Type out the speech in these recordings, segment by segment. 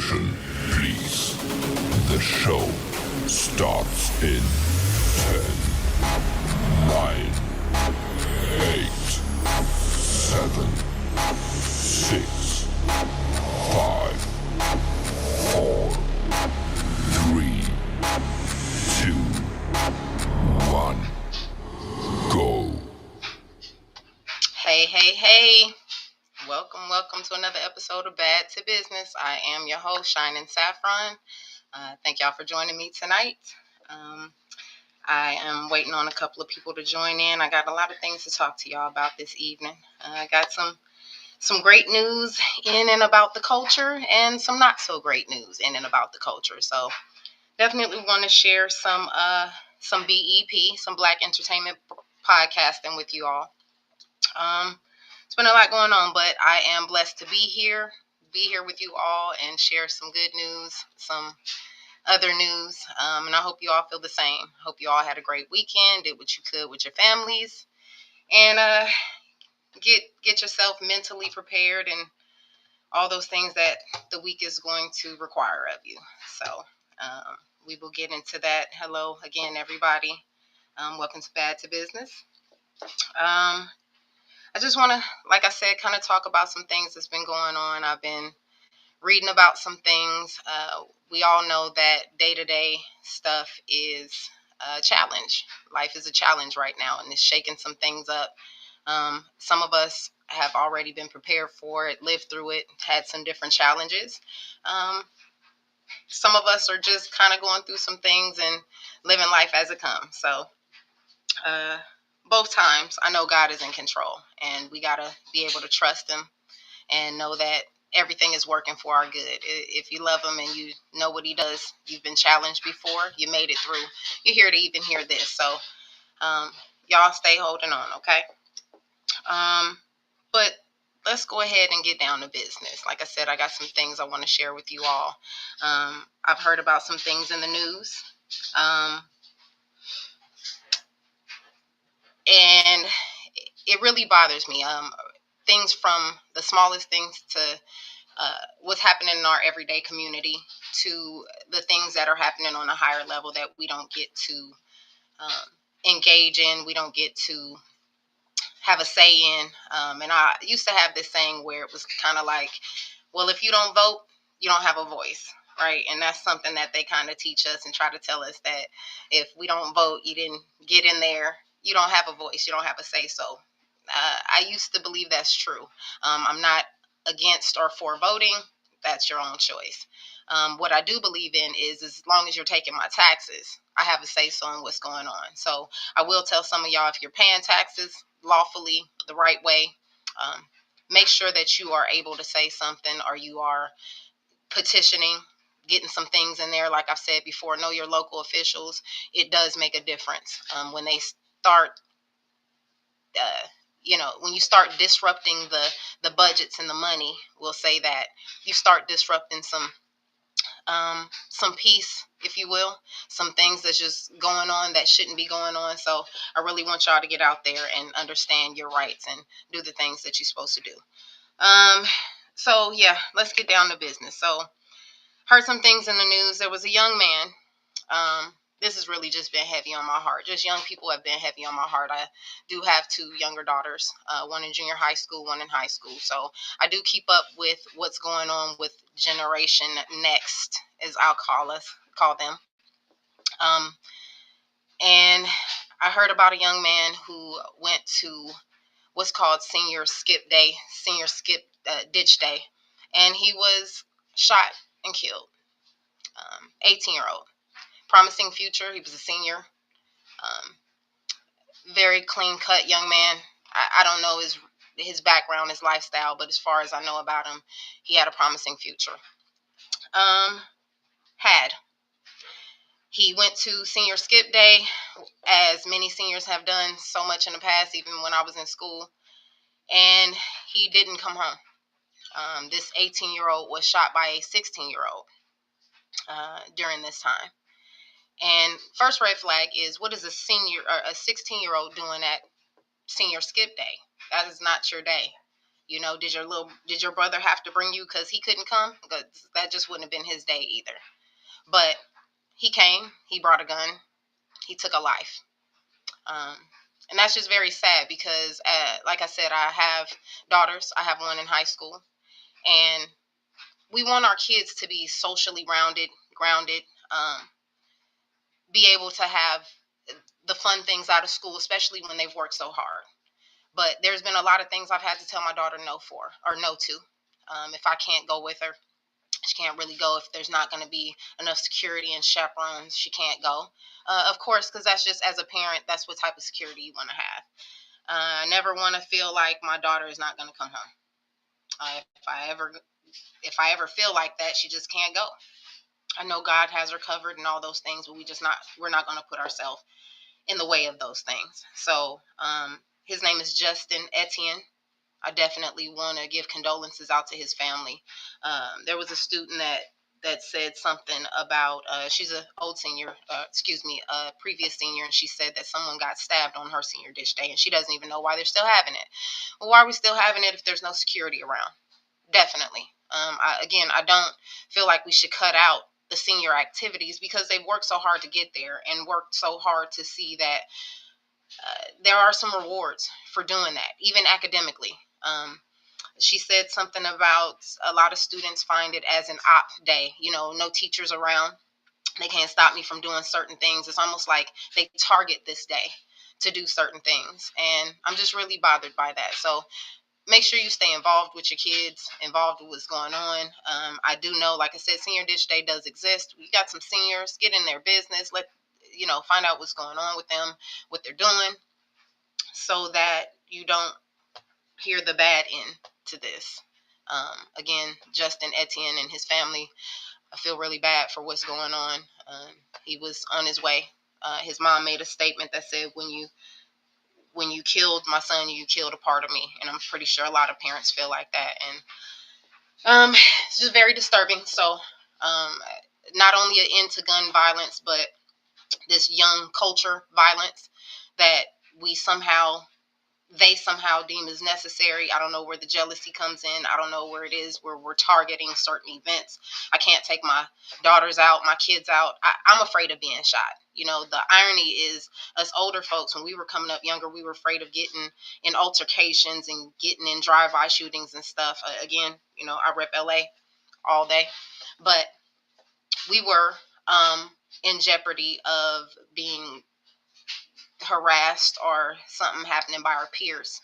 Attention, please. The show starts in 10, 9, 8, 7, 6, 5, 4, 3, 2, 1, go. Hey. Welcome to another episode of B.A.D.D to Business. I am your host, SHYNEN Saffron. Thank y'all for joining me tonight. I am waiting on a couple of people to join in. I got a lot of things to talk to y'all about this evening. I got some great news in and about the culture and some not so great news in and about the culture. So definitely want to share some BEP, some Black Entertainment Podcasting with you all. It's been a lot going on, but I am blessed to be here with you all and share some good news, some other news, and I hope you all feel the same. Hope you all had a great weekend, did what you could with your families, and get yourself mentally prepared and all those things that the week is going to require of you. So we will get into that. Hello again, everybody. Welcome to B.A.D.D to Business. I just want to, like I said, kind of talk about some things that's been going on. I've been reading about some things. We all know that day-to-day stuff is a challenge. Life is a challenge right now, and it's shaking some things up. Some of us have already been prepared for it, lived through it, had some different challenges. Some of us are just kind of going through some things and living life as it comes. So, both times, I know God is in control, and we got to be able to trust him and know that everything is working for our good. If you love him and you know what he does, you've been challenged before, you made it through, you're here to even hear this. So y'all stay holding on, okay? But let's go ahead and get down to business. Like I said, I got some things I want to share with you all. I've heard about some things in the news. And it really bothers me. Things from the smallest things to what's happening in our everyday community to the things that are happening on a higher level that we don't get to engage in, we don't get to have a say in. And I used to have this saying where it was kind of like, well, if you don't vote, you don't have a voice. Right. And that's something that they kind of teach us and try to tell us, that if we don't vote, you didn't get in there, you don't have a voice, you don't have a say. So I used to believe that's true. I'm not against or for voting. That's your own choice. What I do believe in is as long as you're taking my taxes, I have a say so in what's going on. So I will tell some of y'all, if you're paying taxes lawfully, the right way, make sure that you are able to say something, or you are petitioning, getting some things in there. Like I've said before, know your local officials. It does make a difference when they start, when you start disrupting the budgets and the money. We'll say that you start disrupting some peace, if you will, some things that's just going on that shouldn't be going on. So I really want y'all to get out there and understand your rights and do the things that you're supposed to do. So yeah, let's get down to business. So heard some things in the news. There was a young man. This has really just been heavy on my heart. Just young people have been heavy on my heart. I do have two younger daughters, one in junior high school, one in high school. So I do keep up with what's going on with Generation Next, as I'll call them. And I heard about a young man who went to what's called senior skip ditch day, and he was shot and killed. 18-year-old. Promising future. He was a senior. Very clean-cut young man. I don't know his background, his lifestyle, but as far as I know about him, he had a promising future. He went to senior skip day, as many seniors have done so much in the past, even when I was in school, and he didn't come home. This 18-year-old was shot by a 16-year-old during this time. And first red flag is, what is a 16-year-old doing at senior skip day? That is not your day. You know, did your brother have to bring you because he couldn't come? Because that just wouldn't have been his day either. But he came. He brought a gun. He took a life. Um, and that's just very sad because, like I said, I have daughters. I have one in high school, and we want our kids to be socially grounded, be able to have the fun things out of school, especially when they've worked so hard. But there's been a lot of things I've had to tell my daughter no to. If I can't go with her, she can't really go. If there's not going to be enough security and chaperones, she can't go. Of course, because that's just, as a parent, that's what type of security you want to have. I never want to feel like my daughter is not going to come home. If I ever feel like that, she just can't go. I know God has her covered and all those things, but we're not going to put ourselves in the way of those things. So his name is Justin Etienne. I definitely want to give condolences out to his family. There was a student that said something about, she's an old senior, a previous senior, and she said that someone got stabbed on her senior ditch day, and she doesn't even know why they're still having it. Well, why are we still having it if there's no security around? Definitely. I don't feel like we should cut out the senior activities because they've worked so hard to get there and worked so hard to see that there are some rewards for doing that, even academically. She said something about a lot of students find it as an op day. You know, no teachers around. They can't stop me from doing certain things. It's almost like they target this day to do certain things. And I'm just really bothered by that. So make sure you stay involved with your kids, involved with what's going on. I do know, like I said, Senior Ditch Day does exist. We got some seniors. Get in their business. Find out what's going on with them, what they're doing, so that you don't hear the bad end to this. Again, Justin Etienne and his family, I feel really bad for what's going on. He was on his way. His mom made a statement that said, when you killed my son, you killed a part of me. And I'm pretty sure a lot of parents feel like that. And it's just very disturbing. So not only an end to gun violence, but this young culture violence that they somehow deem as necessary. I don't know where the jealousy comes in. I don't know where it is where we're targeting certain events. I can't take my daughters out, my kids out. I'm afraid of being shot. You know, the irony is, us older folks, when we were coming up younger, we were afraid of getting in altercations and getting in drive-by shootings and stuff. Again, I rep LA all day. But we were in jeopardy of being harassed or something happening by our peers.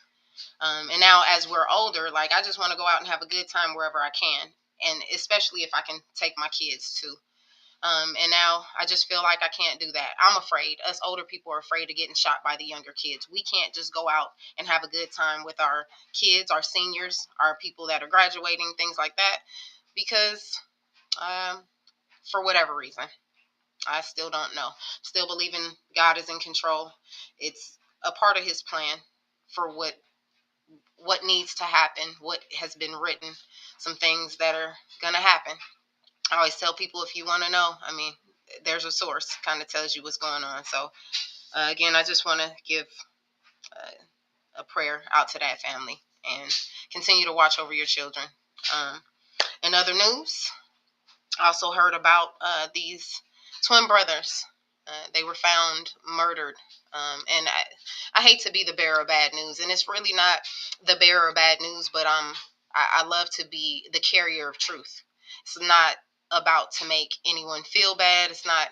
And now as we're older, like, I just want to go out and have a good time wherever I can. And especially if I can take my kids too. And now I just feel like I can't do that. I'm afraid. Us older people are afraid of getting shot by the younger kids. We can't just go out and have a good time with our kids, our seniors, our people that are graduating, things like that. Because for whatever reason, I still don't know. Still believing God is in control. It's a part of his plan for what needs to happen, what has been written, some things that are going to happen. I always tell people, if you want to know, there's a source, kind of tells you what's going on. So, again, I just want to give a prayer out to that family and continue to watch over your children. In other news, I also heard about these twin brothers. They were found murdered. And I hate to be the bearer of bad news, and it's really not the bearer of bad news, but I love to be the carrier of truth. It's not about to make anyone feel bad. It's not,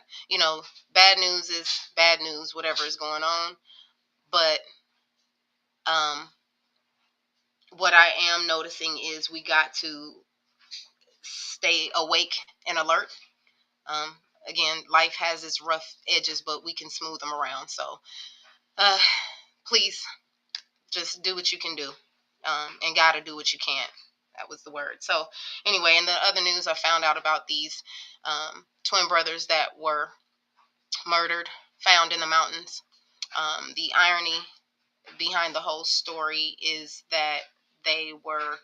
bad news is bad news, whatever is going on. But what I am noticing is we got to stay awake and alert. Again, life has its rough edges, but we can smooth them around. So please just do what you can do, and gotta do what you can't. That was the word. So anyway, in the other news, I found out about these twin brothers that were murdered, found in the mountains. The irony behind the whole story is that they were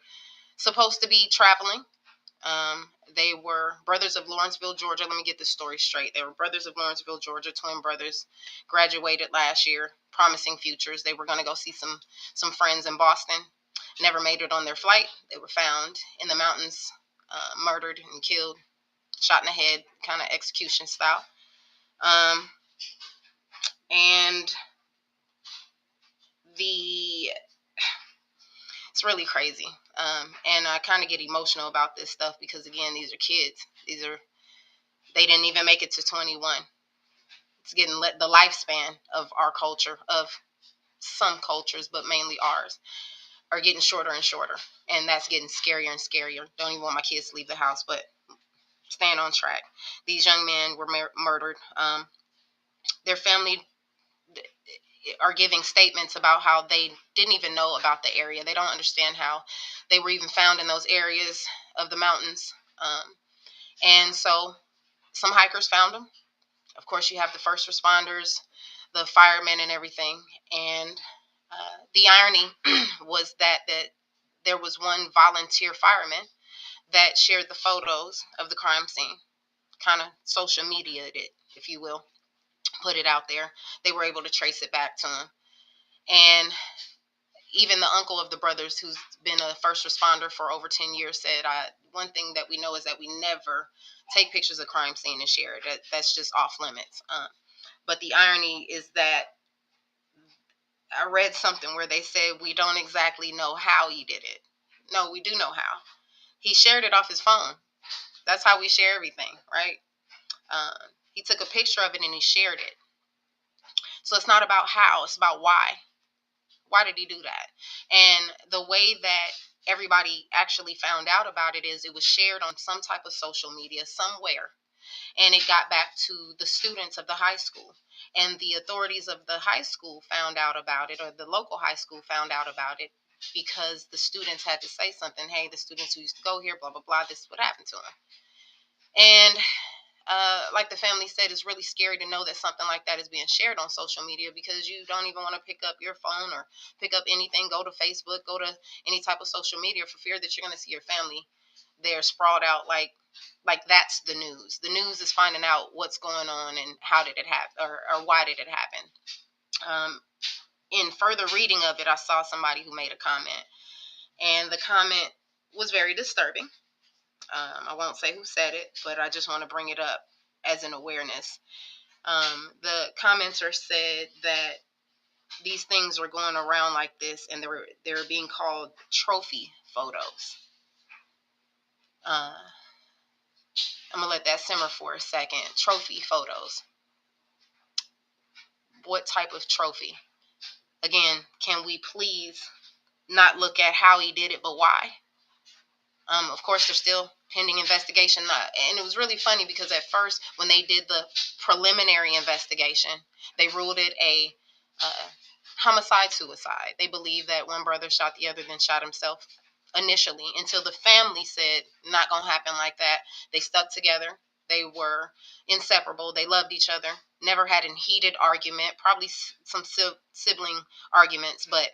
supposed to be traveling. They were brothers of Lawrenceville, Georgia. Let me get this story straight. They were brothers of Lawrenceville, Georgia, twin brothers, graduated last year, promising futures. They were going to go see some friends in Boston. never made it on their flight. They were found in the mountains, murdered and killed, shot in the head, kind of execution style. And it's really crazy. And I kind of get emotional about this stuff because, again, these are kids. They didn't even make it to 21. It's getting the lifespan of our culture, of some cultures, but mainly ours, are getting shorter and shorter. And that's getting scarier and scarier. Don't even want my kids to leave the house, but staying on track. These young men were murdered. Their family are giving statements about how they didn't even know about the area. They don't understand how they were even found in those areas of the mountains. And so some hikers found them. Of course, you have the first responders, the firemen, and everything. And the irony was that there was one volunteer fireman that shared the photos of the crime scene, kind of social media'd it, if you will, put it out there. They were able to trace it back to him. And even the uncle of the brothers, who's been a first responder for over 10 years, said, one thing that we know is that we never take pictures of crime scene and share it. That's just off limits. But the irony is that I read something where they said we don't exactly know how he did it. No, we do know how. He shared it off his phone. That's how we share everything, right? He took a picture of it and he shared it. So it's not about how, it's about why. Why did he do that? And the way that everybody actually found out about it is it was shared on some type of social media somewhere. And it got back to the students of the high school. And the authorities of the high school found out about it, or the local high school found out about it, because the students had to say something. Hey, the students who used to go here, blah, blah, blah, this is what happened to them. And like the family said, it's really scary to know that something like that is being shared on social media, because you don't even want to pick up your phone or pick up anything, go to Facebook, go to any type of social media, for fear that you're going to see your family there sprawled out like that's the news. The news is finding out what's going on and how did it happen, or why did it happen. In further reading of it, I saw somebody who made a comment, and the comment was very disturbing. I won't say who said it, but I just want to bring it up as an awareness. The commenter said that these things were going around like this, and they were being called trophy photos. I'm gonna let that simmer for a second. Trophy photos. What type of trophy? Again, can we please not look at how he did it, but why? Of course, there's still pending investigation. And it was really funny because at first, when they did the preliminary investigation, they ruled it a homicide-suicide. They believed that one brother shot the other, then shot himself initially, until the family said, not going to happen like that. They stuck together. They were inseparable. They loved each other. Never had a heated argument, probably some sibling arguments, but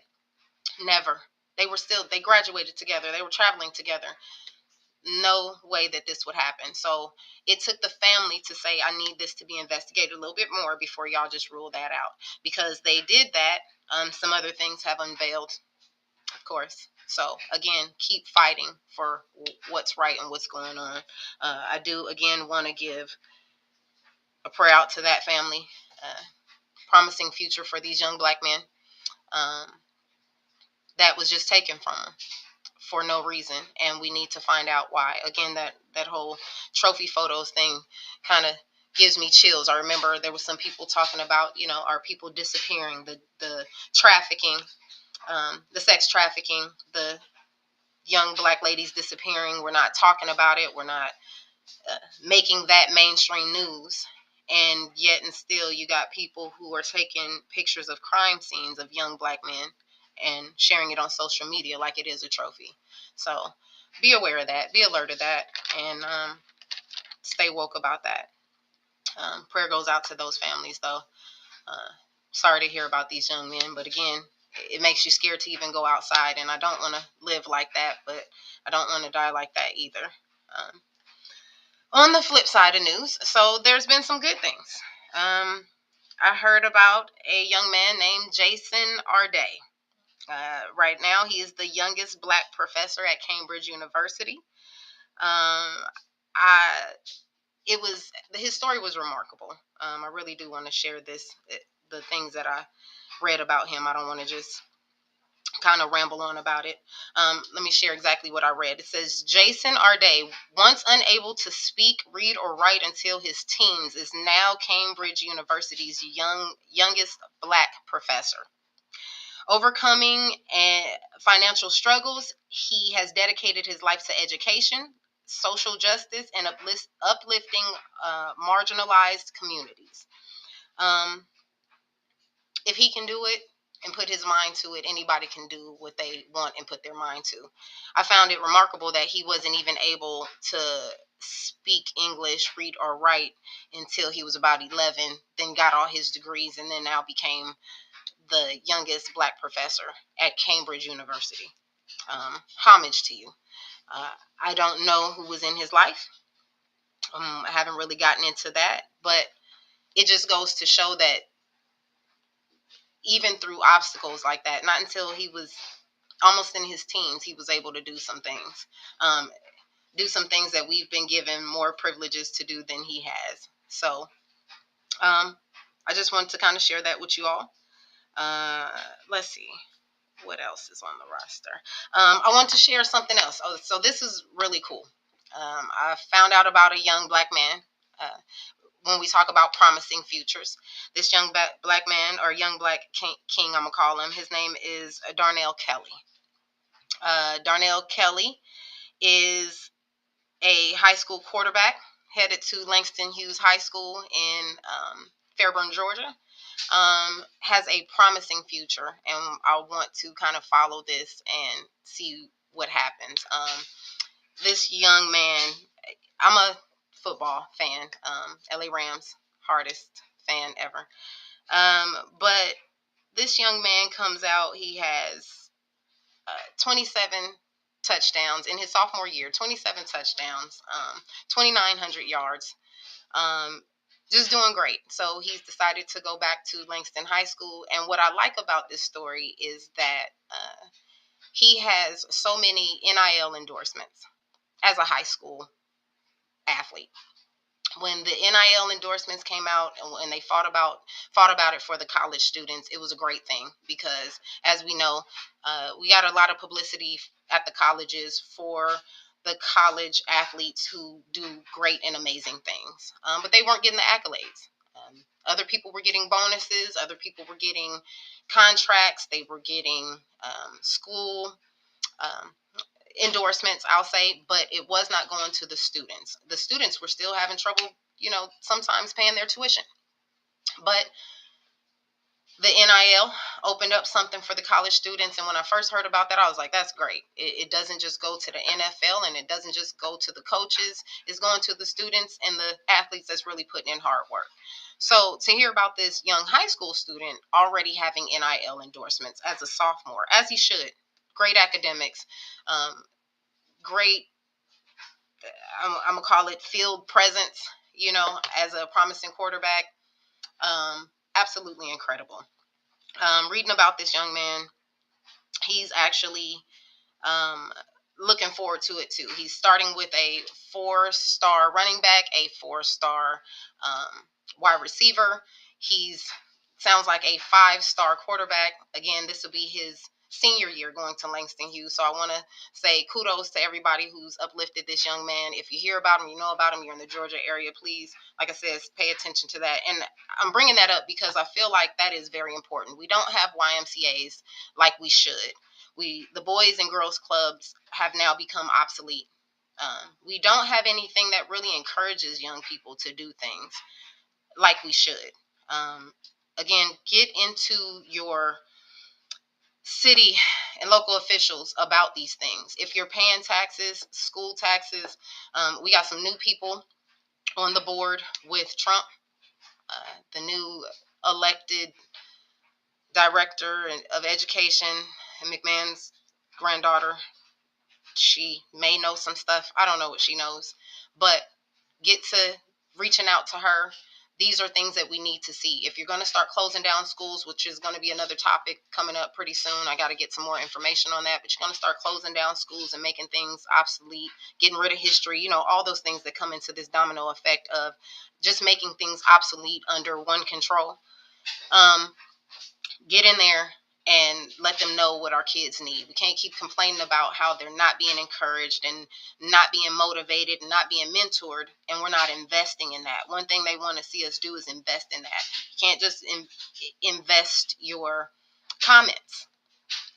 never. They graduated together. They were traveling together. No way that this would happen. So it took the family to say, I need this to be investigated a little bit more before y'all just rule that out. Because they did that, some other things have unveiled, of course. So again, keep fighting for what's right and what's going on. I do, again, want to give a prayer out to that family. Promising future for these young black men that was just taken from them for no reason, and we need to find out why. Again, that whole trophy photos thing kind of gives me chills. I remember there was some people talking about, are people disappearing, the trafficking, the sex trafficking, the young black ladies disappearing. We're not talking about it. We're not making that mainstream news. And yet and still, you got people who are taking pictures of crime scenes of young black men and sharing it on social media like it is a trophy. So be aware of that. Be alert of that. And stay woke about that. Prayer goes out to those families, though. Sorry to hear about these young men. But again, it makes you scared to even go outside. And I don't want to live like that, but I don't want to die like that either. On the flip side of news, so there's been some good things. I heard about a young man named Jason Arday. Right now, he is the youngest Black professor at Cambridge University. Um, I his story was remarkable. I really do want to share the things that I read about him. I don't want to just kind of ramble on about it. Let me share exactly what I read. It says Jason Arday, once unable to speak, read, or write until his teens, is now Cambridge University's youngest Black professor. Overcoming financial struggles, he has dedicated his life to education, social justice, and uplifting marginalized communities. If he can do it and put his mind to it, anybody can do what they want and put their mind to. I found it remarkable that he wasn't even able to speak English, read, or write until he was about 11, then got all his degrees, and then now became the youngest Black professor at Cambridge University. Homage to you. I don't know who was in his life. I haven't really gotten into that, but it just goes to show that even through obstacles like that, not until he was almost in his teens, he was able to do some things. Do some things that we've been given more privileges to do than he has. So I just wanted to kind of share that with you all. Let's see. What else is on the roster? I want to share something else. Oh, so this is really cool. I found out about a young Black man. When we talk about promising futures, this young Black man, or young Black king, I'm gonna call him. His name is Darnell Kelly. Darnell Kelly is a high school quarterback headed to Langston Hughes High School in Fairburn, Georgia. Has a promising future, and I want to kind of follow this and see what happens. This young man, I'm a football fan, LA Rams, hardest fan ever. But this young man comes out, he has 27 touchdowns in his sophomore year, 27 touchdowns, 2,900 yards. Just doing great. So he's decided to go back to Langston High School. And what I like about this story is that he has so many NIL endorsements as a high school athlete. When the NIL endorsements came out and they fought about it for the college students, it was a great thing because, as we know, we got a lot of publicity at the colleges for the college athletes who do great and amazing things, but they weren't getting the accolades. Other people were getting bonuses. Other people were getting contracts. They were getting school endorsements, I'll say, but it was not going to the students. The students were still having trouble, sometimes paying their tuition. But the NIL opened up something for the college students. And when I first heard about that, I was like, that's great. It doesn't just go to the NFL, and it doesn't just go to the coaches. It's going to the students and the athletes that's really putting in hard work. So to hear about this young high school student already having NIL endorsements as a sophomore, as he should, great academics, great, I'm going to call it field presence, as a promising quarterback. Absolutely incredible. Reading about this young man, he's actually looking forward to it too. He's starting with a 4-star running back, a 4-star wide receiver. He's sounds like a 5-star quarterback. Again, this will be his senior year going to Langston Hughes. So I want to say kudos to everybody who's uplifted this young man. If you hear about him, you know about him, you're in the Georgia area, please, like I said, pay attention to that. And I'm bringing that up because I feel like that is very important. We don't have YMCAs like we should. The Boys and Girls Clubs have now become obsolete. We don't have anything that really encourages young people to do things like we should. Again, get into your city and local officials about these things. If you're paying taxes, school taxes, we got some new people on the board with Trump, the new elected director of education, McMahon's granddaughter. She may know some stuff. I don't know what she knows, but get to reaching out to her. these are things that we need to see. If you're going to start closing down schools, which is going to be another topic coming up pretty soon, I got to get some more information on that, but you're going to start closing down schools and making things obsolete, getting rid of history, all those things that come into this domino effect of just making things obsolete under one control. Get in there and let them know what our kids need. We can't keep complaining about how they're not being encouraged and not being motivated and not being mentored, and we're not investing in that. One thing they want to see us do is invest in that. You can't just invest your comments.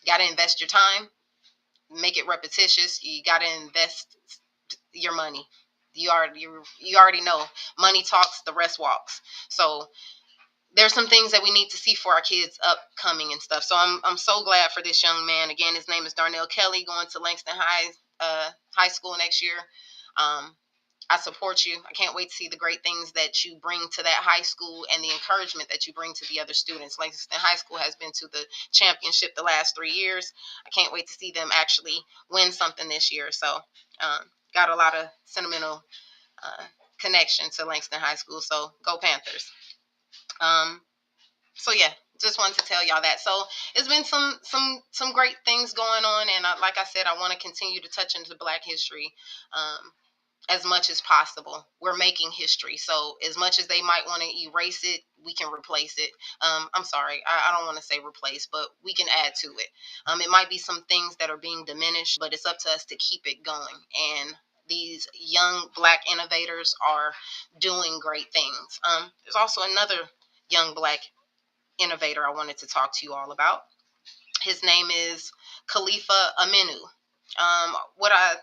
You got to invest your time, make it repetitious. You got to invest your money. You already know money talks, the rest walks. So there's some things that we need to see for our kids upcoming and stuff. So I'm so glad for this young man. Again, his name is Darnell Kelly, going to Langston High School next year. I support you. I can't wait to see the great things that you bring to that high school and the encouragement that you bring to the other students. Langston High School has been to the championship the last 3 years. I can't wait to see them actually win something this year. So got a lot of sentimental connection to Langston High School. So go Panthers. So yeah, just wanted to tell y'all that. So it's been some great things going on, and like I said, I want to continue to touch into Black history as much as possible. We're making history, so as much as they might want to erase it, we can replace it. I'm sorry, I don't want to say replace, but we can add to it. It might be some things that are being diminished, but it's up to us to keep it going. And these young Black innovators are doing great things. There's also another young Black innovator I wanted to talk to you all about. His name is Khalifa Aminu. What I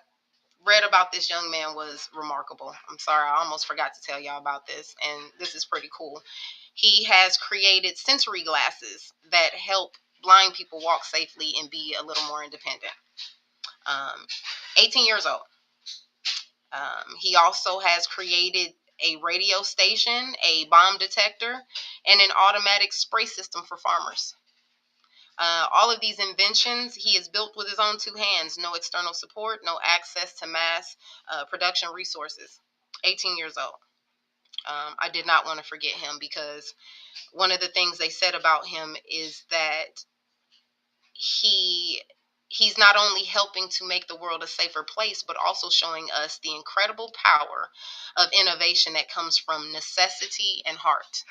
read about this young man was remarkable. I'm sorry, I almost forgot to tell y'all about this, and this is pretty cool. He has created sensory glasses that help blind people walk safely and be a little more independent. 18 years old. He also has created a radio station, a bomb detector, and an automatic spray system for farmers. All of these inventions he has built with his own 2 hands. No external support, no access to mass production resources. 18 years old. I did not want to forget him, because one of the things they said about him is that he's not only helping to make the world a safer place, but also showing us the incredible power of innovation that comes from necessity and heart.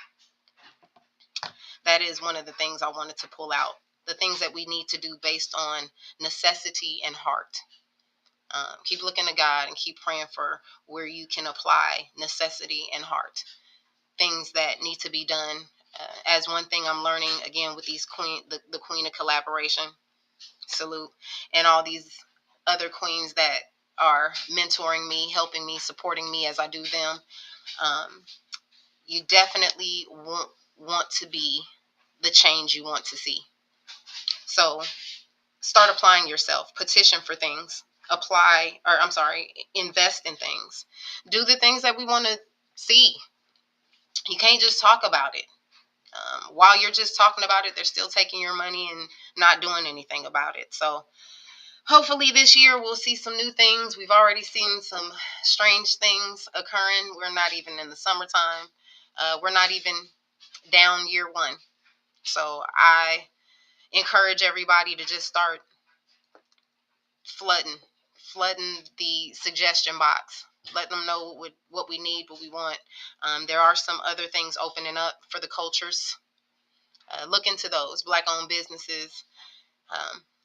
That is one of the things I wanted to pull out. The things that we need to do based on necessity and heart. Keep looking to God and keep praying for where you can apply necessity and heart. Things that need to be done. As one thing I'm learning, again, with these the queen of collaboration, salute, and all these other queens that are mentoring me, helping me, supporting me as I do them. You definitely want to be the change you want to see. So start applying yourself. Petition for things. Invest in things. Do the things that we want to see. You can't just talk about it. While you're just talking about it, they're still taking your money and not doing anything about it. So hopefully this year we'll see some new things. We've already seen some strange things occurring. We're not even in the summertime. We're not even down year 1. So I encourage everybody to just start flooding the suggestion box. Let them know what we need, what we want. There are some other things opening up for the cultures. Look into those. Black-owned businesses,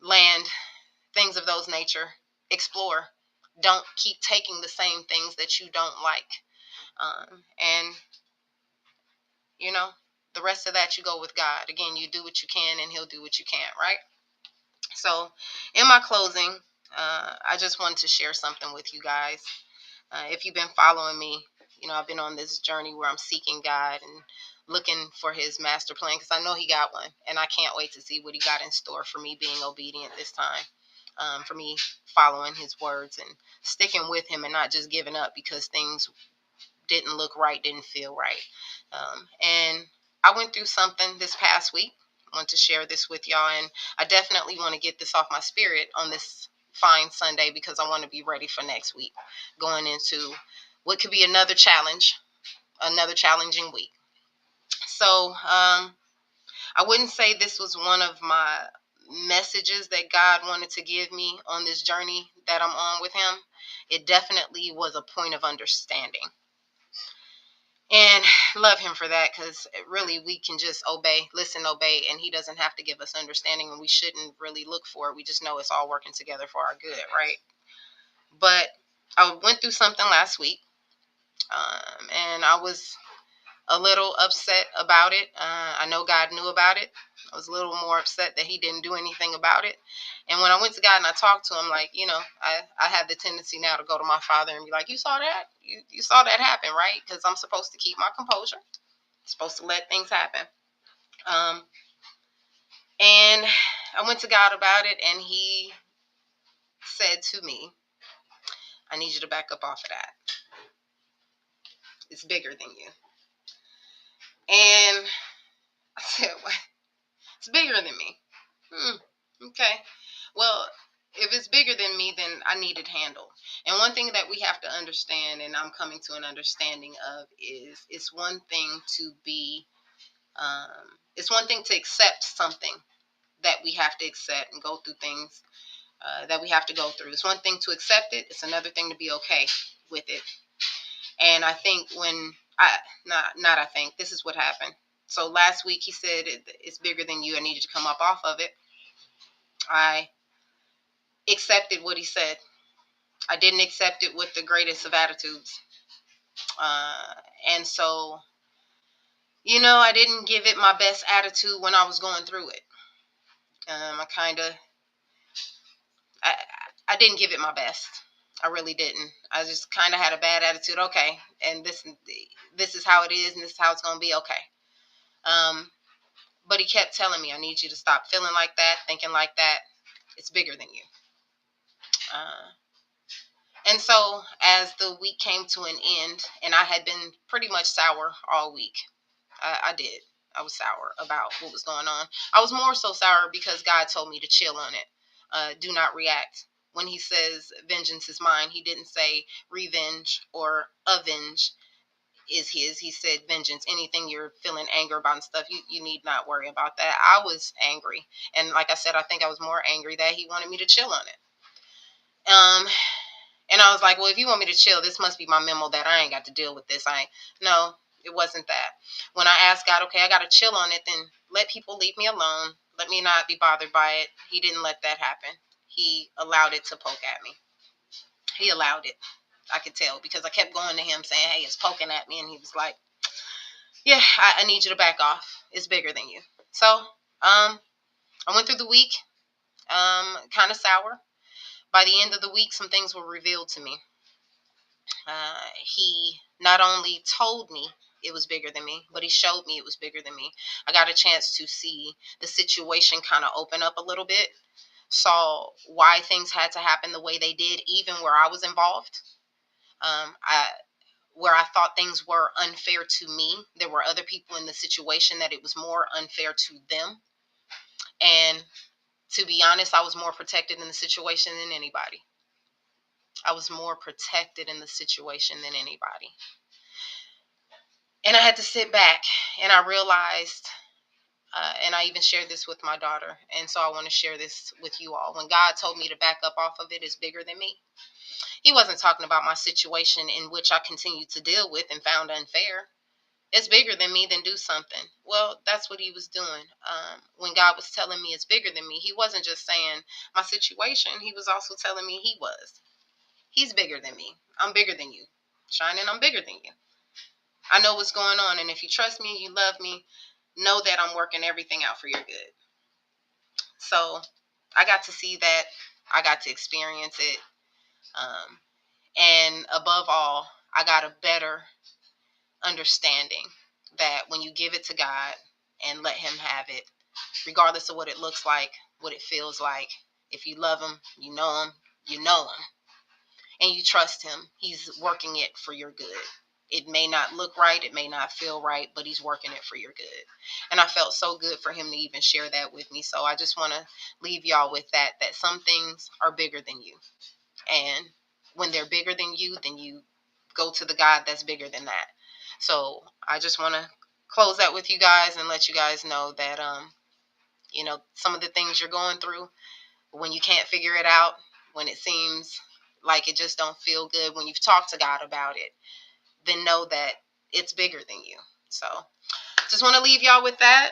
land, things of those nature. Explore. Don't keep taking the same things that you don't like. And, the rest of that you go with God. Again, you do what you can and he'll do what you can't, right? So in my closing, I just wanted to share something with you guys. If you've been following me, I've been on this journey where I'm seeking God and looking for his master plan, because I know he got one, and I can't wait to see what he got in store for me being obedient this time, for me following his words and sticking with him and not just giving up because things didn't look right, didn't feel right. And I went through something this past week. I want to share this with y'all, and I definitely want to get this off my spirit on this fine Sunday, because I want to be ready for next week, going into what could be another challenging week. So I wouldn't say this was one of my messages that God wanted to give me on this journey that I'm on with him. It definitely was a point of understanding. And love him for that, because really we can just listen, obey, and he doesn't have to give us understanding, and we shouldn't really look for it. We just know it's all working together for our good, right? But I went through something last week, and I was a little upset about it. I know God knew about it. I was a little more upset that he didn't do anything about it. And when I went to God and I talked to him, like, I have the tendency now to go to my father and be like, you saw that? You saw that happen, right? Because I'm supposed to keep my composure. I'm supposed to let things happen. And I went to God about it, and he said to me, I need you to back up off of that. It's bigger than you. And I said, what? It's bigger than me. Okay. Well, if it's bigger than me, then I need it handled. And one thing that we have to understand, and I'm coming to an understanding of, is it's one thing to be, it's one thing to accept something that we have to accept and go through things that we have to go through. It's one thing to accept it. It's another thing to be okay with it. And I think this is what happened. So last week he said, it's bigger than you. I need you to come up off of it. I accepted what he said. I didn't accept it with the greatest of attitudes. And so, I didn't give it my best attitude when I was going through it. I didn't give it my best. I really didn't. I just kind of had a bad attitude. Okay. And this is how it is, and this is how it's going to be. Okay. But he kept telling me, I need you to stop feeling like that, thinking like that. It's bigger than you. And so as the week came to an end, and I had been pretty much sour all week. I did. I was sour about what was going on. I was more so sour because God told me to chill on it. Do not react. When he says vengeance is mine, he didn't say revenge or avenge is his. He said vengeance. Anything you're feeling anger about and stuff, you need not worry about that. I was angry. And like I said, I think I was more angry that he wanted me to chill on it. And I was like, well, if you want me to chill, this must be my memo that I ain't got to deal with this. No, it wasn't that. When I asked God, okay, I got to chill on it, then let people leave me alone. Let me not be bothered by it. He didn't let that happen. He allowed it to poke at me. He allowed it. I could tell because I kept going to him saying, hey, it's poking at me. And he was like, yeah, I need you to back off. It's bigger than you. So I went through the week kind of sour. By the end of the week, some things were revealed to me. He not only told me it was bigger than me, but he showed me it was bigger than me. I got a chance to see the situation kind of open up a little bit, saw why things had to happen the way they did, even where I was involved. Where I thought things were unfair to me, there were other people in the situation that it was more unfair to them. And to be honest, I was more protected in the situation than anybody. I was more protected in the situation than anybody. And I had to sit back, and I realized, and I even shared this with my daughter, and so I want to share this with you all. When God told me to back up off of it, it's bigger than me. He wasn't talking about my situation in which I continued to deal with and found unfair. It's bigger than me, then do something. Well, that's what he was doing. When God was telling me it's bigger than me, he wasn't just saying my situation. He was also telling me he's bigger than me. I'm bigger than you. SHYNEN, I'm bigger than you. I know what's going on, and if you trust me, you love me, know that I'm working everything out for your good. So I got to see that. I got to experience it. And above all, I got a better understanding that when you give it to God and let him have it, regardless of what it looks like, what it feels like, if you love him, you know him, and you trust him, he's working it for your good. It may not look right, it may not feel right, but he's working it for your good. And I felt so good for him to even share that with me. So I just want to leave y'all with that some things are bigger than you. And when they're bigger than you, then you go to the God that's bigger than that. So I just want to close out with you guys and let you guys know that, some of the things you're going through, when you can't figure it out, when it seems like it just don't feel good, when you've talked to God about it, then know that it's bigger than you. So just want to leave y'all with that.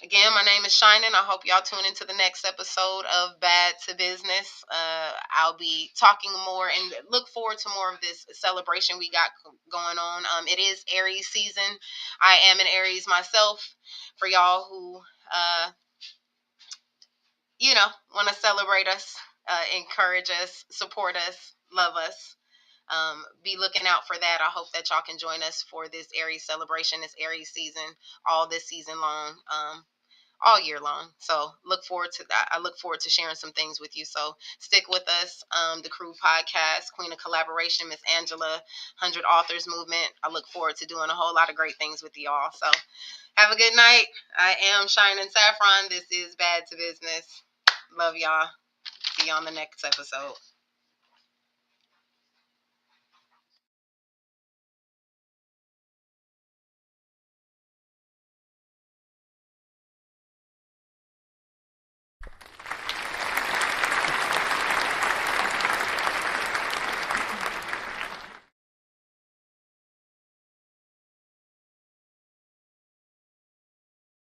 Again, my name is SHYNEN. I hope y'all tune into the next episode of B.A.D.D. Business. I'll be talking more and look forward to more of this celebration we got going on. It is Aries season. I am an Aries myself. For y'all who, want to celebrate us, encourage us, support us, love us. Be looking out for that. I hope that y'all can join us for this Aries celebration, this Aries season, all this season long, all year long. So look forward to that. I look forward to sharing some things with you. So stick with us. The Crew Podcast, Queen of Collaboration, Miss Angela, 100 Authors Movement. I look forward to doing a whole lot of great things with y'all. So have a good night. I am SHYNEN Saffron. This is B.A.D.D. Business. Love y'all. See you on the next episode.